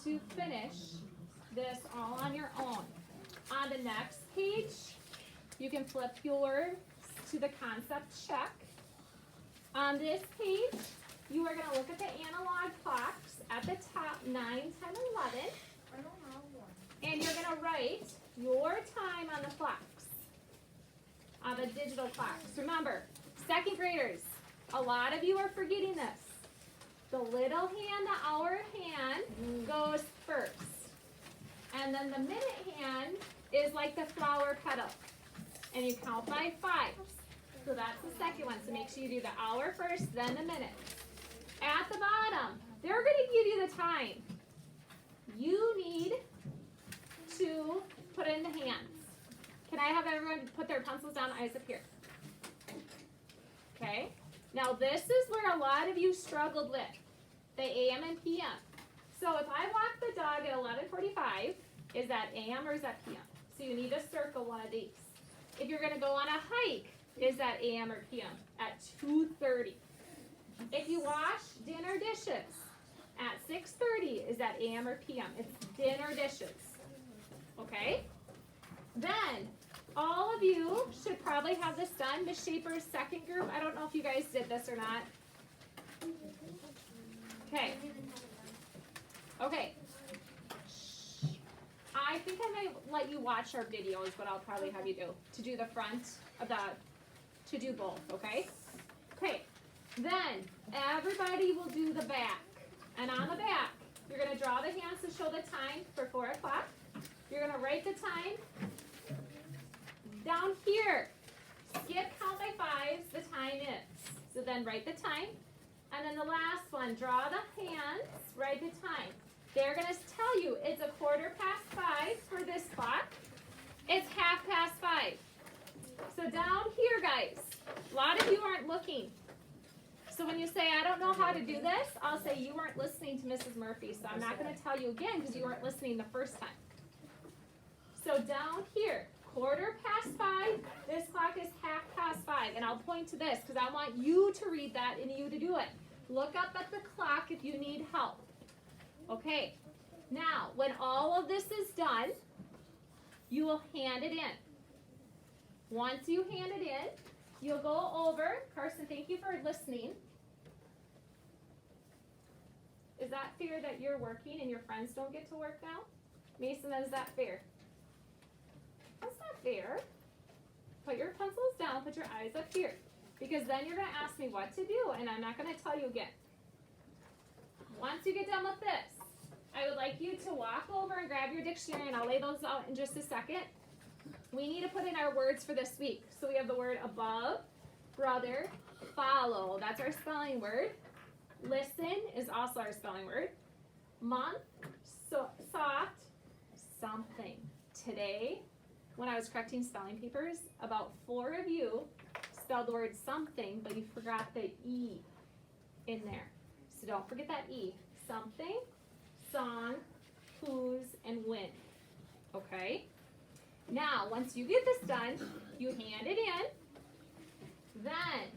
to finish this all on your own. On the next page, you can flip yours to the concept check. On this page, you are going to look at the analog clocks at the top, 9, 10, 11. I don't have one. And you're going to write your time on the clocks, on the digital clocks. Remember, second graders, a lot of you are forgetting this. The little hand, the hour hand, goes first. And then the minute hand is like the flower petal. And you count by 5. So that's the second one. So make sure you do the hour first, then the minute. At the bottom, they're going to give you the time. You need to put in the hands. Can I have everyone put their pencils down, eyes up here? Okay. Now this is where a lot of you struggled with, the AM and PM. So if I walk the dog at 11:45, is that AM or is that PM? So you need to circle one of these. If you're going to go on a hike, is that AM or PM? At 2:30. If you wash dinner dishes at 6:30, is that AM or PM? It's dinner dishes. Okay? Then, all of you should probably have this done. Miss Schaefer's second group, I don't know if you guys did this or not. Okay. Okay. I think I might let you watch our videos, but I'll probably have you do the front of the, to do both, okay? Okay. Then, everybody will do the back. And on the back, you're going to draw the hands to show the time for 4 o'clock. You're going to write the time down here. Skip count by 5s, the time is. So then write the time. And then the last one, draw the hands, write the time. They're going to tell you it's 5:15 for this clock. It's 5:30. So down here, guys, a lot of you aren't looking. So when you say, I don't know how to do this, I'll say you weren't listening to Mrs. Murphy. So I'm not going to tell you again because you weren't listening the first time. So down here, 5:15, this clock is 5:30. And I'll point to this because I want you to read that and you to do it. Look up at the clock if you need help. Okay, now when all of this is done, you will hand it in. Once you hand it in, you'll go over. Carson, thank you for listening. Is that fair that you're working and your friends don't get to work now? Mason, is that fair? That's not fair. Put your pencils down, put your eyes up here. Because then you're going to ask me what to do, and I'm not going to tell you again. Once you get done with this, I would like you to walk over and grab your dictionary, and I'll lay those out in just a second. We need to put in our words for this week. So we have the word above, brother, follow. That's our spelling word. Listen is also our spelling word. Month, soft, something. Today, when I was correcting spelling papers, about 4 of you spelled the word something, but you forgot the E in there. So don't forget that E. Something, song, whose, and when. Okay? Now, once you get this done, you hand it in. Then,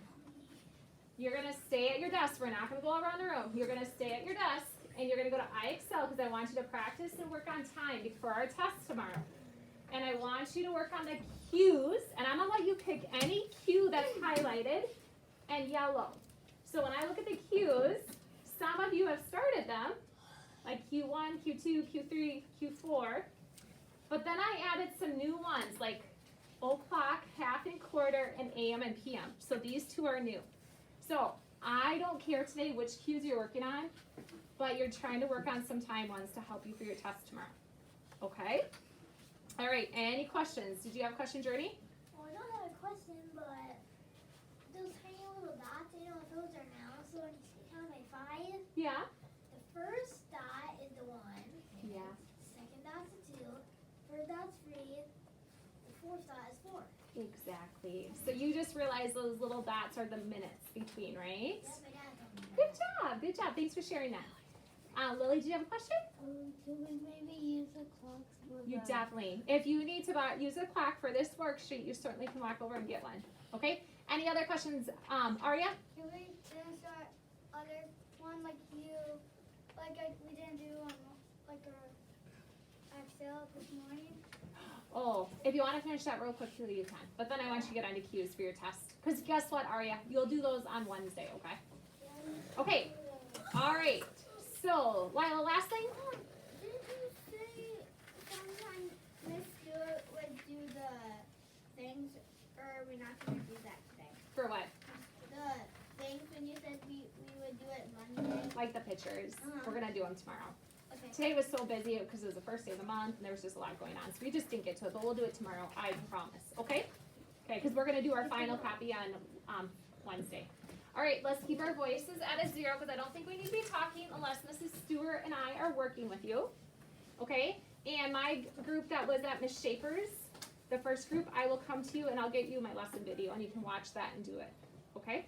you're going to stay at your desk. We're not going to go around the room. You're going to stay at your desk, and you're going to go to iExcel because I want you to practice and work on time before our test tomorrow. And I want you to work on the cues, and I'm going to let you pick any cue that's highlighted and yellow. So when I look at the cues, some of you have started them, like Q1, Q2, Q3, Q4. But then I added some new ones, like o'clock, half and quarter, and AM and PM. So these 2 are new. So I don't care today which cues you're working on, but you're trying to work on some time ones to help you for your test tomorrow. Okay? All right, any questions? Did you have a question, Jordy? Well, I don't have a question, but those tiny little dots, I know what those are now. So when you count by 5, Yeah? the first dot is the 1. Yeah. Second dot's a 2. Third dot's 3. The fourth dot is 4. Exactly. So you just realized those little dots are the minutes between, right? That's my dad told me. Good job. Good job. Thanks for sharing that. Lily, do you have a question? Should we maybe use the clocks for You definitely. If you need to use a clock for this worksheet, you certainly can walk over and get one. Okay? Any other questions? Aria? Can we then start other one like you, we didn't do like I fill up this morning. Oh, if you want to finish that real quickly, you can. But then I want you to get onto cues for your test. Because guess what, Aria? You'll do those on Wednesday, okay? Okay. All right. So, Lila, last thing? Didn't you say sometimes Miss Stewart would do the things, or are we not going to do that today? For what? The things when you said we would do it Monday. Like the pictures. We're going to do them tomorrow. Okay. Today was so busy because it was the first day of the month and there was just a lot going on. So we just didn't get to it, but we'll do it tomorrow. I promise. Okay? Okay, because we're going to do our final copy on Wednesday. All right, let's keep our voices at a 0 because I don't think we need to be talking unless Mrs. Stewart and I are working with you. Okay? And my group that was at Miss Schaefer's, the first group, I will come to you and I'll get you my lesson video and you can watch that and do it. Okay?